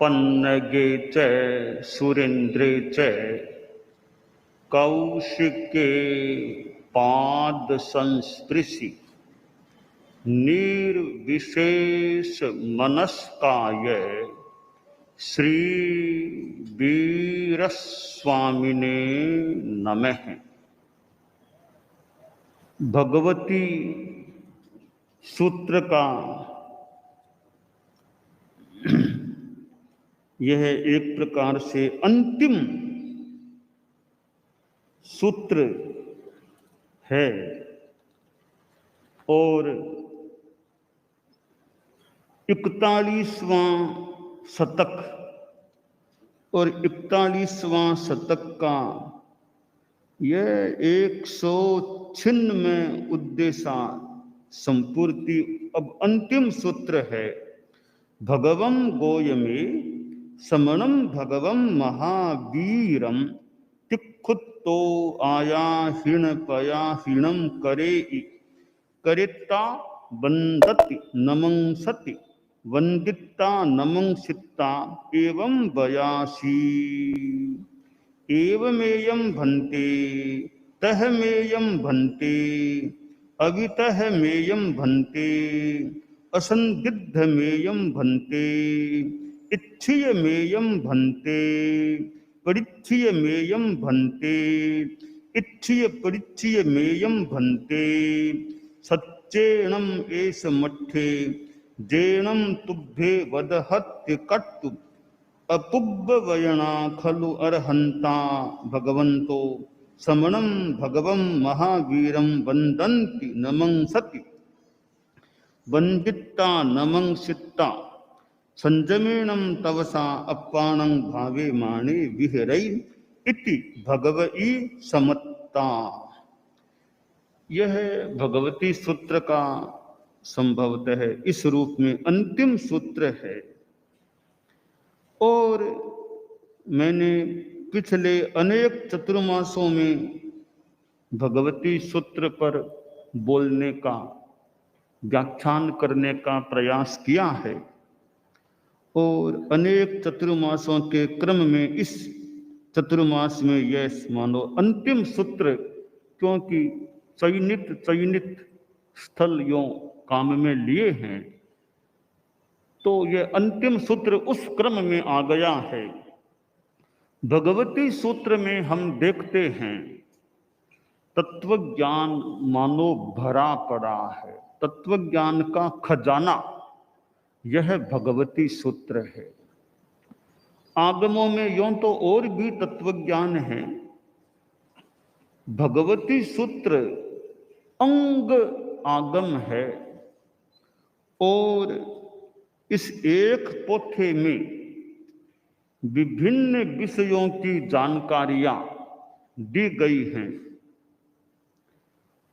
पन्नगे च सुरेन्द्रे च कौशिके पाद संस्पृशि निर्विशेष मनस्काय श्री वीरस्वामिने नमः। भगवती सूत्र का यह एक प्रकार से अंतिम सूत्र है और 41वां शतक और 41वां शतक का यह 196 उद्देश्य संपूर्ति अब अंतिम सूत्र है। भगवं गोयमे समणं भगवं महावीरं तिक्षुत्तो आयाहीन पयाहीनं करेत्ता वन्दति नमंसति वन्दित्ता नमंसित्ता एवं वयासी एवमेयं भन्ते तहमेयं भन्ते अवितहमेयं भन्ते असंदिग्धमेयं भन्ते इच्छियमेयं भन्ते परिच्छियमेयं भन्ते इच्छिय परिच्छियमेयं भन्ते सच्चेणम एष मठ्ठे जेणं तुभ्ये वदहत्य कट्टु अपुब्बवयणा खलु अर्हन्ता भगवन्तो समणं भगवं महावीरं वन्दन्ति नमंसति वन्दित्ता नमंसित्ता संजमेणं तवसा अप्पाणं भावे माणे विहरै इति भगवई समत्ता। यह भगवती सूत्र का संभवतः इस रूप में अंतिम सूत्र है और मैंने पिछले अनेक चतुर्मासों में भगवती सूत्र पर बोलने का व्याख्यान करने का प्रयास किया है और अनेक चतुर्मासों के क्रम में इस चतुर्मास में यह मानो अंतिम सूत्र, क्योंकि चयनित स्थल यों काम में लिए हैं तो यह अंतिम सूत्र उस क्रम में आ गया है। भगवती सूत्र में हम देखते हैं तत्वज्ञान मानो भरा पड़ा है, तत्वज्ञान का खजाना यह भगवती सूत्र है। आगमों में यों तो और भी तत्वज्ञान है, भगवती सूत्र अंग आगम है और इस एक पोथे में विभिन्न विषयों की जानकारियां दी गई हैं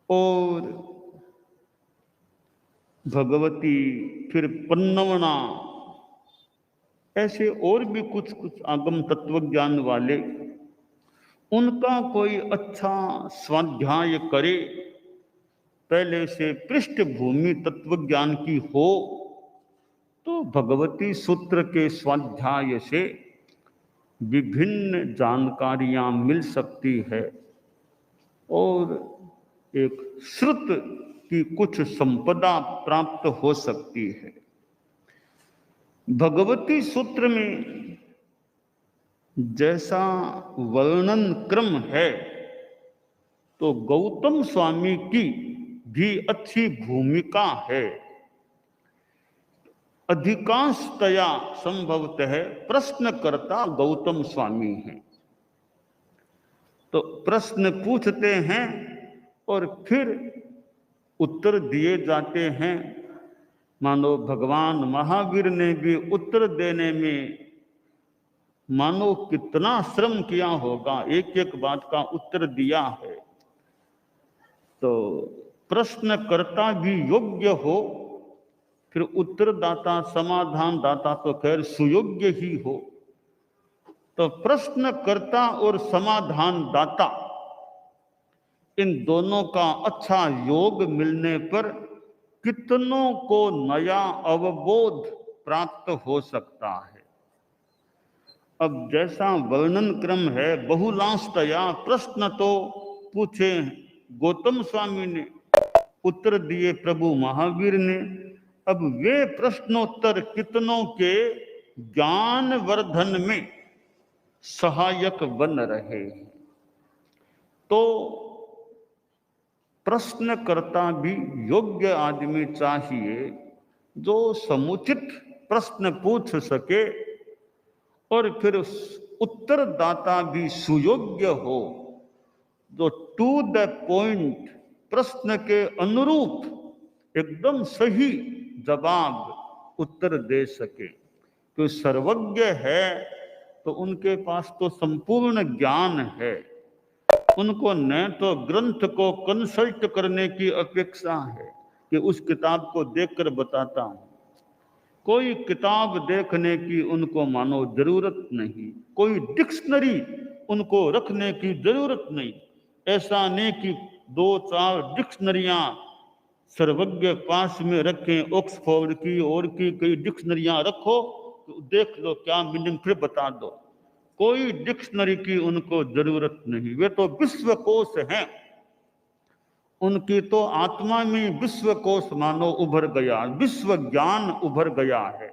और भगवती फिर पन्नवना ऐसे और भी कुछ आगम तत्वज्ञान वाले उनका कोई अच्छा स्वाध्याय करे, पहले से पृष्ठभूमि तत्वज्ञान की हो तो भगवती सूत्र के स्वाध्याय से विभिन्न जानकारियां मिल सकती है और एक श्रुत की कुछ संपदा प्राप्त हो सकती है। भगवती सूत्र में जैसा वर्णन क्रम है तो गौतम स्वामी की भी अच्छी भूमिका है। अधिकांशतया संभवतः प्रश्नकर्ता गौतम स्वामी हैं, तो प्रश्न पूछते हैं और फिर उत्तर दिए जाते हैं। मानो भगवान महावीर ने भी उत्तर देने में मानो कितना श्रम किया होगा, एक एक बात का उत्तर दिया है। तो प्रश्नकर्ता भी योग्य हो, फिर उत्तरदाता समाधान दाता तो खैर सुयोग्य ही हो। तो प्रश्नकर्ता और समाधान दाता इन दोनों का अच्छा योग मिलने पर कितनों को नया अवबोध प्राप्त हो सकता है। अब जैसा वर्णन क्रम है, बहुलांशतया प्रश्न तो पूछे गौतम स्वामी ने, उत्तर दिए प्रभु महावीर ने। अब वे प्रश्नोत्तर कितनों के ज्ञान वर्धन में सहायक बन रहे। तो प्रश्नकर्ता भी योग्य आदमी चाहिए जो समुचित प्रश्न पूछ सके, और फिर उत्तरदाता भी सुयोग्य हो, जो टू द पॉइंट प्रश्न के अनुरूप एकदम सही जवाब उत्तर दे सके। तो सर्वज्ञ है तो उनके पास तो संपूर्ण ज्ञान है, उनको न तो ग्रंथ को कंसल्ट करने की अपेक्षा है कि उस किताब को देखकर बताता हूं। कोई किताब देखने की उनको मानो जरूरत नहीं, कोई डिक्शनरी उनको रखने की जरूरत नहीं। ऐसा नहीं कि 2-4 डिक्शनरियां सर्वज्ञ पास में रखें, ऑक्सफोर्ड की और की कई डिक्शनरियां रखो, तो देख लो क्या मीनिंग फिर बता दो। कोई डिक्शनरी की उनको जरूरत नहीं, वे तो विश्वकोश हैं। उनकी तो आत्मा में विश्वकोश मानो उभर गया, विश्व ज्ञान उभर गया है।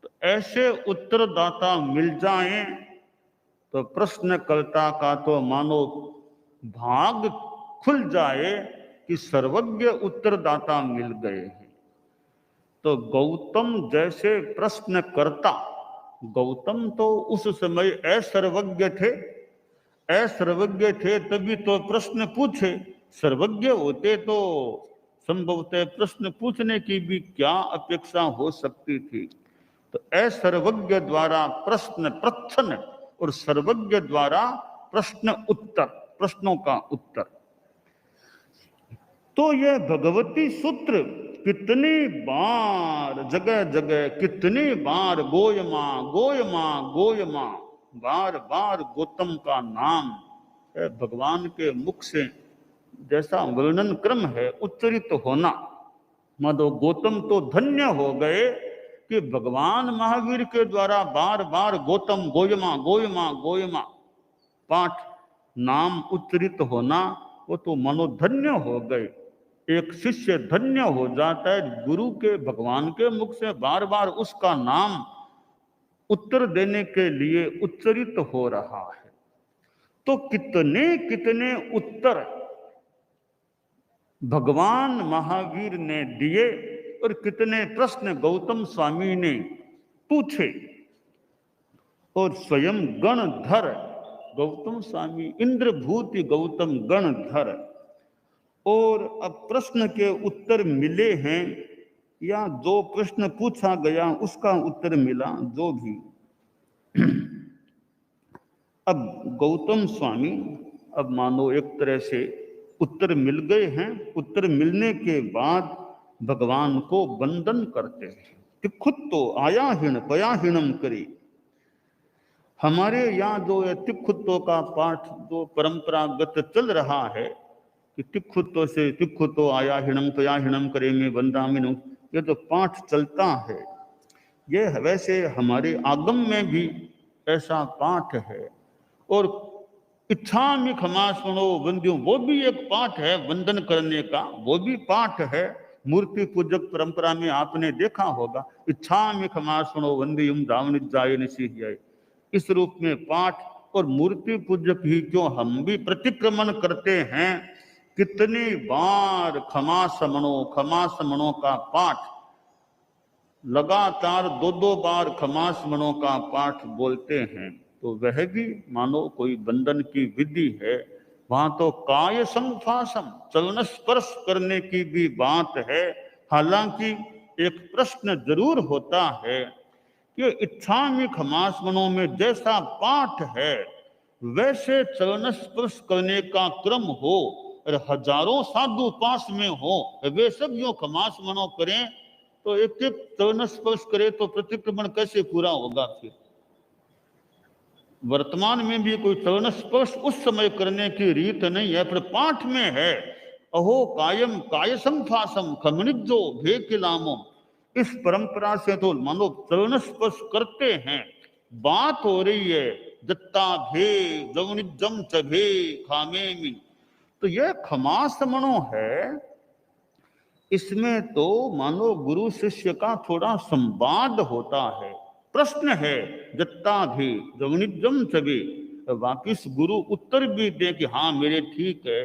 तो ऐसे उत्तरदाता मिल जाएं तो प्रश्नकर्ता का तो मानो भाग खुल जाए कि सर्वज्ञ उत्तरदाता मिल गए हैं। तो गौतम जैसे प्रश्नकर्ता, गौतम तो उस समय असर्वज्ञ थे, असर्वज्ञ थे तभी तो प्रश्न पूछे। सर्वज्ञ होते तो संभवतः प्रश्न पूछने की भी क्या अपेक्षा हो सकती थी। तो असर्वज्ञ द्वारा प्रश्न प्रश्न और सर्वज्ञ द्वारा प्रश्न उत्तर, प्रश्नों का उत्तर। तो यह भगवती सूत्र कितनी बार जगह जगह, कितनी बार गोयमा गोयमा गोयमा, बार बार गौतम का नाम भगवान के मुख से जैसा वर्णन क्रम है उच्चरित होना। माधो गौतम तो धन्य हो गए कि भगवान महावीर के द्वारा बार बार गौतम गोयमा गोयमा गोयमा पाठ नाम उच्चरित होना, वो तो मनोधन्य हो गए। एक शिष्य धन्य हो जाता है गुरु के, भगवान के मुख से बार बार उसका नाम उत्तर देने के लिए उच्चरित हो रहा है। तो कितने कितने उत्तर भगवान महावीर ने दिए और कितने प्रश्न गौतम स्वामी ने पूछे। और स्वयं गणधर गौतम स्वामी, इंद्रभूति गौतम गणधर। और अब प्रश्न के उत्तर मिले हैं या जो प्रश्न पूछा गया उसका उत्तर मिला, जो भी। अब गौतम स्वामी अब मानो एक तरह से उत्तर मिल गए हैं। उत्तर मिलने के बाद भगवान को वंदन करते हैं कि खुद तो आयाहीन पयाहीनम करी। हमारे यहाँ जो तिखुत्तो का पाठ जो परंपरागत चल रहा है कि तिखुत्तो से तिखुत्तो आयाहीनम पयाहीनम करेंगे वंदामिनु, ये जो पाठ चलता है, ये वैसे हमारे आगम में भी ऐसा पाठ है। और इच्छामि क्षमा सुनो वंद्यो, वो भी एक पाठ है वंदन करने का, वो भी पाठ है। मूर्ति पूजक परंपरा में आपने देखा होगा, इच्छामि क्षमा सुनो वंद्यम रावणिजाय निशीह्याय, इस रूप में पाठ। और मूर्ति पूजक ही क्यों, हम भी प्रतिक्रमण करते हैं। कितनी बार क्षमा समणों का पाठ, लगातार 2-2 बार क्षमा समणों का पाठ बोलते हैं। तो वह भी मानो कोई बंधन की विधि है। वहां तो काय संफासम, चलन स्पर्श करने की भी बात है। हालांकि एक प्रश्न जरूर होता है कि इच्छामि क्षमास्मनों में जैसा पाठ है वैसे चलन स्पर्श करने का क्रम हो और हजारों साधु पास में हो, वे सब जो क्षमास्मनों करें तो एक एक चरण स्पर्श करे तो प्रतिक्रमण कैसे पूरा होगा। फिर वर्तमान में भी कोई चरण स्पर्श उस समय करने की रीत नहीं है, पर पाठ में है। अहो कायम काय संफासम खमनिजो भे किलामो, इस परंपरा से तो मानो चरण स्पर्श करते हैं। बात हो रही है दत्ता भे जवनिजम चभे खामे में, तो यह खमास मणो है। इसमें तो मानो गुरु शिष्य का थोड़ा संवाद होता है, प्रश्न है दत्ता भी जवनिजम चबे, वापिस गुरु उत्तर भी दे कि हाँ मेरे ठीक है।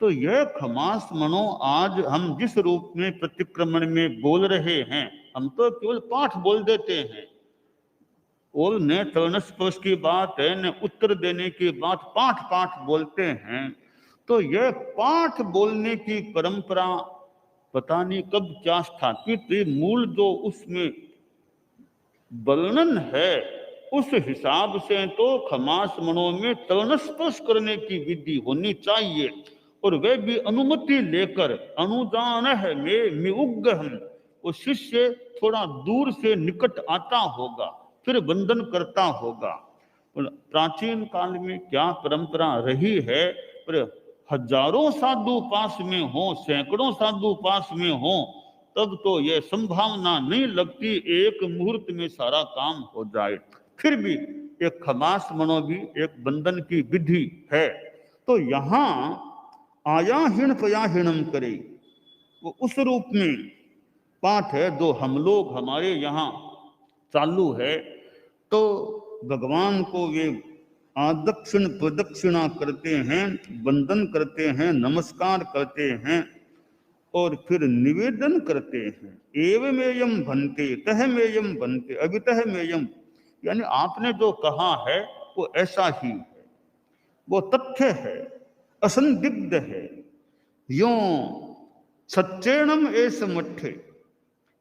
तो यह खमास मनो आज हम जिस रूप में प्रतिक्रमण में बोल रहे हैं, हम तो केवल पाठ बोल देते हैं, और न चरण स्पर्श की बात है न उत्तर देने की बात, पाठ पाठ बोलते हैं। तो यह पाठ बोलने की परंपरा पता नहीं कब क्या स्थापित हुई, मूल जो उसमें वर्णन है उस हिसाब से तो खमास मणों में चरण स्पर्श करने की विधि होनी चाहिए, और वे भी अनुमति लेकर, अनुदान है में उग्रहम, वो शिष्य थोड़ा दूर से निकट आता होगा फिर वंदन करता होगा। प्राचीन काल में क्या परंपरा रही है, पर हजारों साधु पास में हो, सैकड़ों साधु पास में हो, तब तो यह संभावना नहीं लगती एक मुहूर्त में सारा काम हो जाए। फिर भी एक खमास मनो भी एक बंधन की विधि है। तो यहाँ आया हीण पया हीणम करे, वो उस रूप में पाठ है जो हम लोग हमारे यहाँ चालू है। तो भगवान को वे आदक्षिण प्रदक्षिणा करते हैं, वंदन करते हैं, नमस्कार करते हैं और फिर निवेदन करते हैं। एवमेयम भन्ते तहमेयम भन्ते अभितः मेयम, यानी आपने जो कहा है वो ऐसा ही है, वो तथ्य है, असंदिग्ध है। यो सच्चेणम एस मठ्ठे,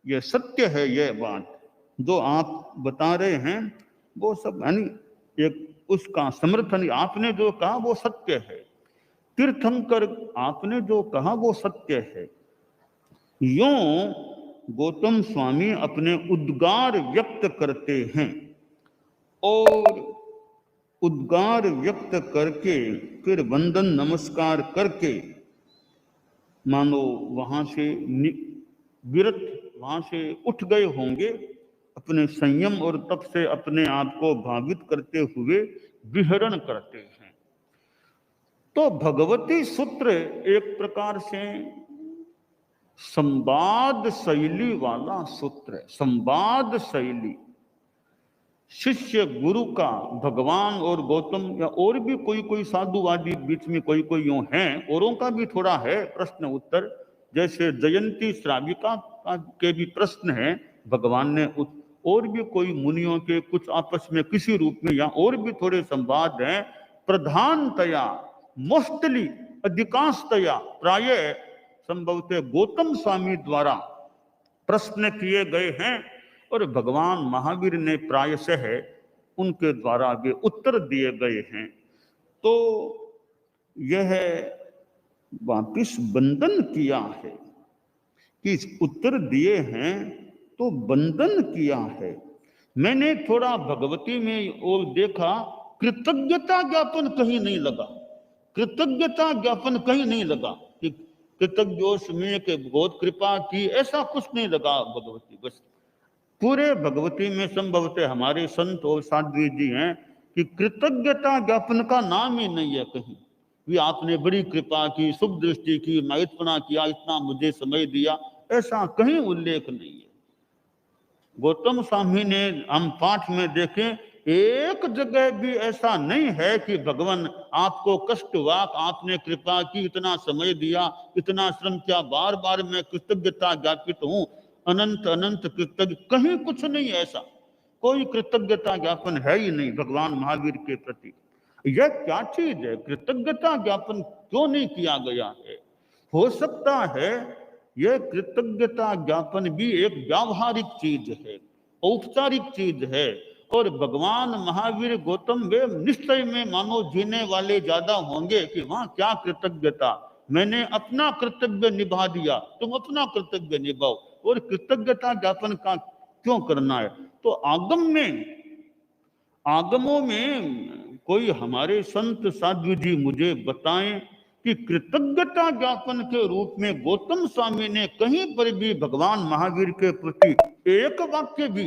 ये सत्य है, यह बात जो आप बता रहे हैं वो सब, यानी एक उसका समर्थन, आपने जो कहा वो सत्य है। तीर्थंकर आपने जो कहा वो सत्य है। यों गौतम स्वामी अपने उद्गार व्यक्त करते हैं और उद्गार व्यक्त करके फिर वंदन नमस्कार करके मानो वहां से विरत, वहां से उठ गए होंगे, अपने संयम और तप से अपने आप को भावित करते हुए विहरण करते हैं। तो भगवती सूत्र एक प्रकार से संवाद शैली वाला सूत्र है। संवाद शैली, शिष्य गुरु का, भगवान और गौतम या और भी कोई कोई साधुवादी बीच में कोई कोई यूं हैं, औरों का भी थोड़ा है प्रश्न उत्तर, जैसे जयंती श्राविका के भी प्रश्न है, भगवान ने और भी कोई मुनियों के कुछ आपस में किसी रूप में या और भी थोड़े संवाद हैं। प्रधानतया मोस्टली अधिकांशतया प्राय संभवतः गौतम स्वामी द्वारा प्रश्न किए गए हैं और भगवान महावीर ने प्रायशः उनके द्वारा वे उत्तर दिए गए हैं। तो यह वापिस बंधन किया है कि उत्तर दिए हैं तो बंधन किया है। मैंने थोड़ा भगवती में और देखा, कृतज्ञता ज्ञापन कहीं नहीं लगा, कृतज्ञता ज्ञापन कहीं नहीं लगा कि कृतज्ञोस में के बहुत कृपा की, ऐसा कुछ नहीं लगा भगवती। बस पूरे भगवती में संभवतः हमारे संत और साध्वी जी हैं कि कृतज्ञता ज्ञापन का नाम ही नहीं है कहीं भी। आपने बड़ी कृपा की, शुभ दृष्टि की, मैं इतना किया, इतना मुझे समय दिया, ऐसा कहीं उल्लेख नहीं है। गौतम स्वामी ने हम पाठ में देखें, एक जगह भी ऐसा नहीं है कि भगवान आपको कष्ट हुआ, आपने कृपा की, इतना समय दिया, इतना श्रम किया, बार बार मैं कृतज्ञता ज्ञापित हूं, अनंत अनंत कृतज्ञ, कहीं कुछ नहीं ऐसा, कोई कृतज्ञता ज्ञापन है ही नहीं भगवान महावीर के प्रति। यह क्या चीज है, कृतज्ञता ज्ञापन क्यों नहीं किया गया है? हो सकता है यह कृतज्ञता ज्ञापन भी एक व्यावहारिक चीज है, औपचारिक चीज है, और भगवान महावीर गौतम वे निश्चय में मानो जीने वाले ज्यादा होंगे कि वहां क्या कृतज्ञता, मैंने अपना कर्तव्य निभा दिया, तुम अपना कर्तव्य निभाओ, और कृतज्ञता ज्ञापन का क्यों करना है? तो आगमों में कोई हमारे संत साधु जी मुझे बताएं कि कृतज्ञता ज्ञापन के रूप में गौतम स्वामी ने कहीं पर भी भगवान महावीर के प्रति एक वाक्य भी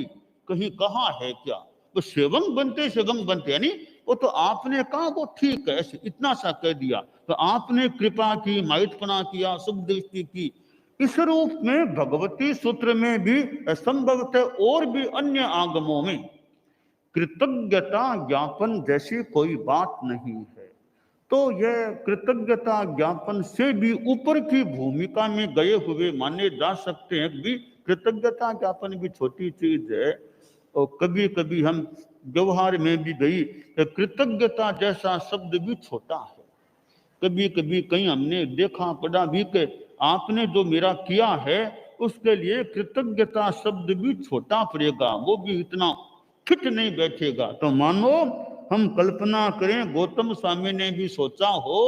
कहीं कहा है क्या? वो सेवंग बनते सेवंग बनते, यानी वो तो आपने कहा वो ठीक है, ऐसे इतना सा कह दिया, तो आपने कृपा की, माइथपना किया, शुभ दृष्टि की। इस रूप में भगवती सूत्र में भी संभवतः और भी अन्य आगमों में कृतज्ञता ज्ञापन जैसी कोई बात नहीं है। तो यह कृतज्ञता ज्ञापन से भी ऊपर की भूमिका में गए हुए माने जा सकते हैं भी। कृतज्ञता ज्ञापन भी छोटी चीज है, और कभी कभी हम व्यवहार में भी गई कृतज्ञता जैसा शब्द भी छोटा है। कभी कभी कहीं हमने देखा पढ़ा भी कि आपने जो मेरा किया है उसके लिए कृतज्ञता शब्द भी छोटा पड़ेगा, वो भी इतना फिट नहीं बैठेगा। तो मानो हम कल्पना करें गौतम स्वामी ने भी सोचा हो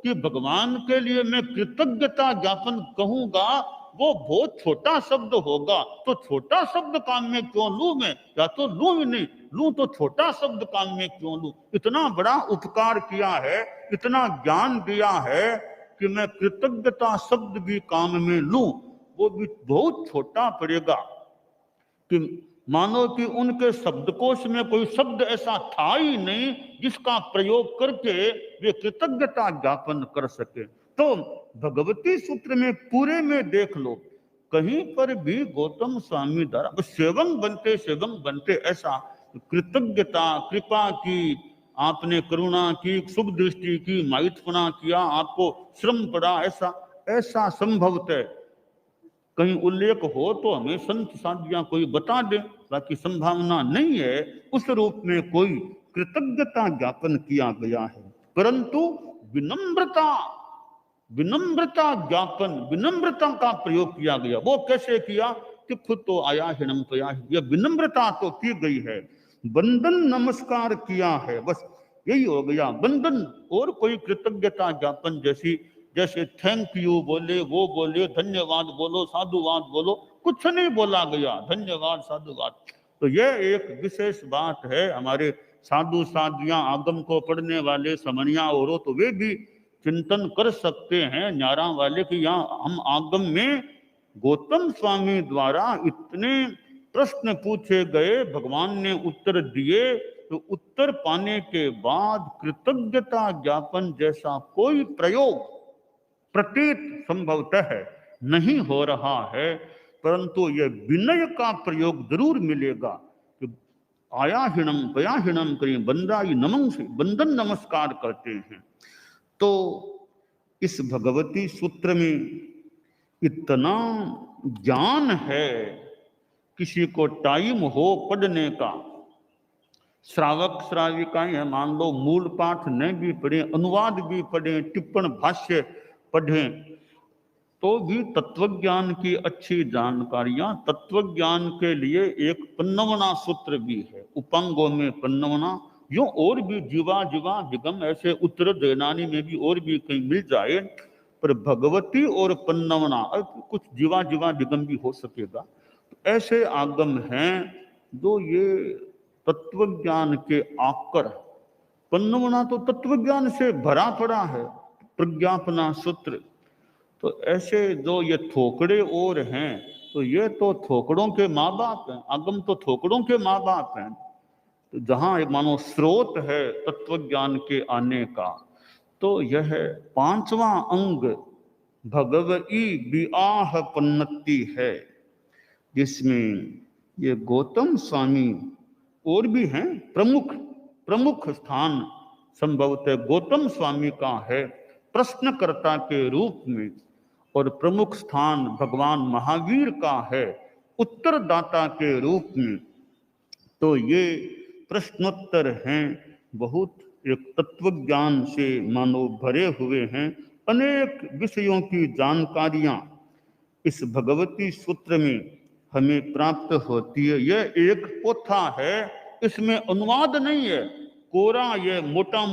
कि भगवान के लिए मैं कृतज्ञता ज्ञापन कहूंगा, वो बहुत छोटा शब्द होगा, तो छोटा शब्द काम में क्यों लूं मैं, या तो लूं ही नहीं, लूं तो छोटा शब्द काम में क्यों लूं। इतना बड़ा उपकार किया है, इतना ज्ञान दिया है कि मैं कृतज्ञता शब्द भी काम में लूं, वो भी बहुत छोटा पड़ेगा। कि मानो कि उनके शब्दकोश में कोई शब्द ऐसा था ही नहीं जिसका प्रयोग करके वे कृतज्ञता ज्ञापन कर सके। तो भगवती सूत्र में पूरे में देख लो, कहीं पर भी गौतम स्वामी द्वारा सेवंग बनते ऐसा कृतज्ञता, कृपा की, आपने करुणा की, शुभ दृष्टि की, माइथपना किया, आपको श्रम पड़ा, ऐसा ऐसा संभवतः कहीं उल्लेख हो तो हमें संत साधियां कोई बता दे, बाकी संभावना नहीं है उस रूप में कोई कृतज्ञता ज्ञापन किया गया है। परंतु विनम्रता, विनम्रता ज्ञापन, विनम्रता का प्रयोग किया गया। वो कैसे किया कि खुद तो आया हिणम पया, यह विनम्रता तो की गई है, बंदन नमस्कार किया है, बस यही हो गया बंदन। और कोई कृतज्ञता ज्ञापन जैसी जैसे थैंक यू बोले, वो बोले, धन्यवाद बोलो, साधुवाद बोलो, कुछ नहीं बोला गया, धन्यवाद साधुवाद। तो यह एक विशेष बात है। हमारे साधु साधियां, आगम को पढ़ने वाले समनिया और हो तो वे भी चिंतन कर सकते हैं न्यारा वाले कि यहाँ हम आगम में गौतम स्वामी द्वारा इतने प्रश्न पूछे गए, भगवान ने उत्तर दिए, तो उत्तर पाने के बाद कृतज्ञता ज्ञापन जैसा कोई प्रयोग प्रतीत संभवतः नहीं हो रहा है। परंतु यह विनय का प्रयोग जरूर मिलेगा कि आया हिणम पया हिणम करें, बंदाई नमन से बंदन नमस्कार करते हैं। तो इस भगवती सूत्र में इतना ज्ञान है, किसी को टाइम हो पढ़ने का, श्रावक श्राविकाएं हैं, मान लो मूल पाठ नहीं भी पढ़े, अनुवाद भी पढ़े, टिप्पण भाष्य पढ़ें, तो भी तत्वज्ञान की अच्छी जानकारियां। तत्वज्ञान के लिए एक 55वां सूत्र भी है, उपांगों में 55, यो और भी जीवा जीवा विगम, ऐसे उत्तर दैनानी में भी और भी कहीं मिल जाए, पर भगवती और 55 कुछ जीवा जीवा विगम भी हो सकेगा। तो ऐसे आगम हैं जो ये तत्वज्ञान के आकर, 55 तो तत्वज्ञान से भरा पड़ा है, प्रज्ञापना सूत्र। तो ऐसे जो ये थोकड़े और हैं, तो ये तो थोकड़ों के माँ बाप हैं, आगम तो थोकड़ों के माँ बाप हैं। तो जहाँ एक मानो स्रोत है तत्वज्ञान के आने का, तो यह 5वां अंग भगवई विआह पन्नति है, जिसमें ये गौतम स्वामी और भी हैं, प्रमुख स्थान संभवतः गौतम स्वामी का है प्रश्नकर्ता के रूप में, और प्रमुख स्थान भगवान महावीर का है उत्तरदाता के रूप में। तो ये प्रश्नोत्तर हैं, बहुत एक तत्वज्ञान से मानो भरे हुए हैं, अनेक विषयों की जानकारियां इस भगवती सूत्र में हमें प्राप्त होती है। यह एक पोथा है, इसमें अनुवाद नहीं है, कोरा ये मोटा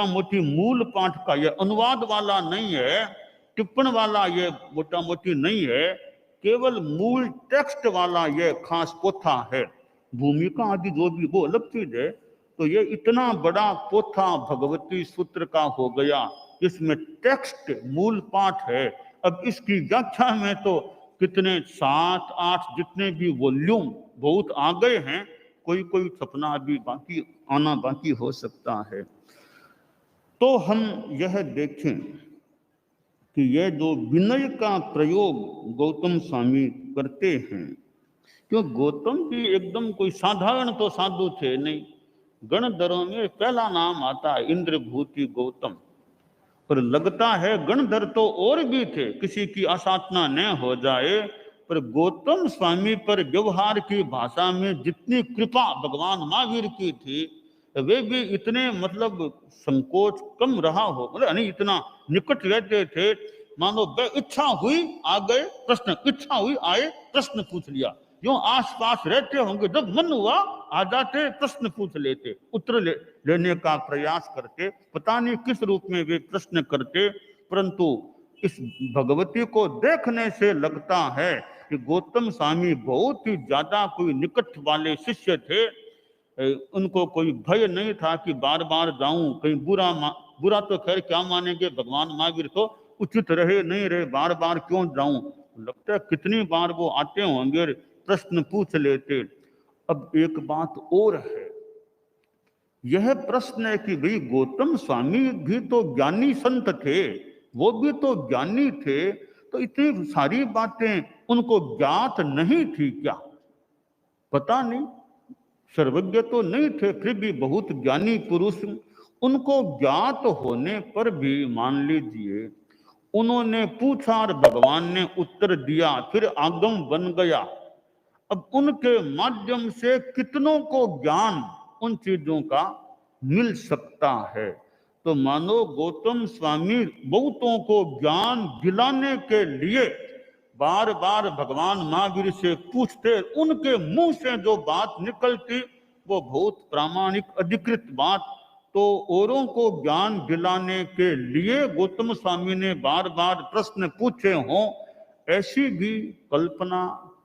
मोटी मूल पाठ का यह अनुवाद वाला नहीं है, टिप्पण वाला ये मोटा मोटी नहीं है, केवल मूल टेक्स्ट वाला यह खास पोथा है। भूमिका आदि जो भी वो अलग चीज है। तो ये इतना बड़ा पोथा भगवती सूत्र का हो गया, इसमें टेक्स्ट मूल पाठ है। अब इसकी व्याख्या में तो कितने 7-8 जितने भी वॉल्यूम बहुत आ गए हैं, कोई कोई सपना अभी बाकी आना बाकी हो सकता है। तो हम यह देखें कि यह जो विनय का प्रयोग गौतम स्वामी करते हैं, क्यों गौतम भी एकदम कोई साधारण तो साधु थे नहीं। गणधरों में पहला नाम आता है इंद्रभूति गौतम, पर लगता है गणधर तो और भी थे, किसी की असाधना न हो जाए, पर गौतम स्वामी पर व्यवहार की भाषा में जितनी कृपा भगवान महावीर की थी, वे भी इतने मतलब संकोच कम रहा हो, मतलब नहीं इतना निकट रहते थे। मानो इच्छा हुई आ गए प्रश्न, इच्छा हुई आए प्रश्न पूछ लिया, जो आस पास रहते होंगे जब मन हुआ आ जाते, प्रश्न पूछ लेते, उत्तर लेने का प्रयास करते। पता नहीं किस रूप में वे प्रश्न करते, परंतु इस भगवती को देखने से लगता है कि गौतम स्वामी बहुत ही ज्यादा कोई निकट वाले शिष्य थे। उनको कोई भय नहीं था कि बार बार जाऊं, कहीं बुरा तो खैर क्या मानेंगे भगवान महावीर, तो उचित रहे नहीं रहे बार बार क्यों जाऊं। लगता है कितनी बार वो आते होंगे, प्रश्न पूछ लेते। अब एक बात और है, यह प्रश्न है कि भाई गौतम स्वामी भी तो ज्ञानी संत थे, वो भी तो ज्ञानी थे, तो इतनी सारी बातें उनको ज्ञात नहीं थी क्या? पता नहीं, सर्वज्ञ तो नहीं थे, फिर भी बहुत ज्ञानी पुरुष, उनको ज्ञात होने पर भी मान लीजिए उन्होंने पूछा और भगवान ने उत्तर दिया, फिर आगम बन गया। अब उनके माध्यम से कितनों को ज्ञान उन चीजों का मिल सकता है। तो मानो गौतम स्वामी बहुतों को ज्ञान दिलाने के लिए बार बार भगवान महावीर से पूछते, उनके मुंह से जो बात निकलती वो बहुत प्रामाणिक अधिकृत बात, तो औरों को ज्ञान दिलाने के लिए गौतम स्वामी ने बार बार प्रश्न पूछे हों, ऐसी भी कल्पना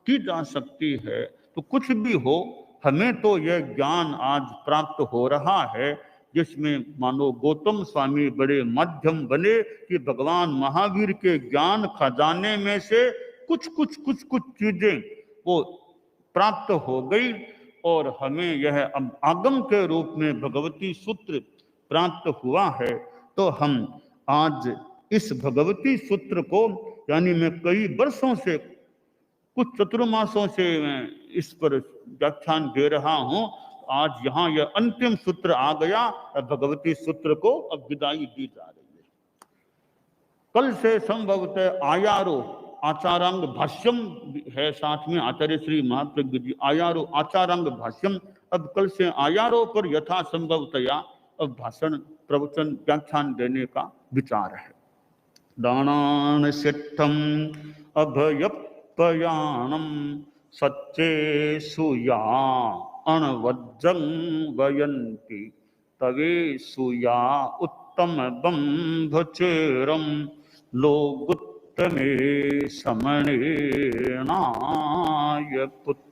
की जा सकती है। तो कुछ भी हो, हमें तो यह ज्ञान आज प्राप्त हो रहा है, जिसमें मानो गौतम स्वामी बड़े माध्यम बने कि भगवान महावीर के ज्ञान खजाने में से कुछ चीजें वो प्राप्त हो गई, और हमें यह आगम के रूप में भगवती सूत्र प्राप्त हुआ है। तो हम आज इस भगवती सूत्र को, यानी मैं कई वर्षों से, कुछ चतुर्मासों से मैं इस पर व्याख्यान दे रहा हूं, आज यहाँ यह अंतिम सूत्र आ गया, भगवती सूत्र को अब विदाई दी जा रही है। कल से संभवतः आयारो आचारांग भाष्यम है, साथ में आचार्य श्री महाप्रज्ञ जी आयारो आचारांग भाष्यम, अब कल से आयारो पर यथा संभवतया अब भाषण प्रवचन व्याख्यान देने का विचार है। दानान सिद्धम अभयपयाणम सच्चे सुया अणवज्जं वयन्ति तवे सुया उत्तम बंभचेरम लोगुत्तमे समनेनाय पुत्र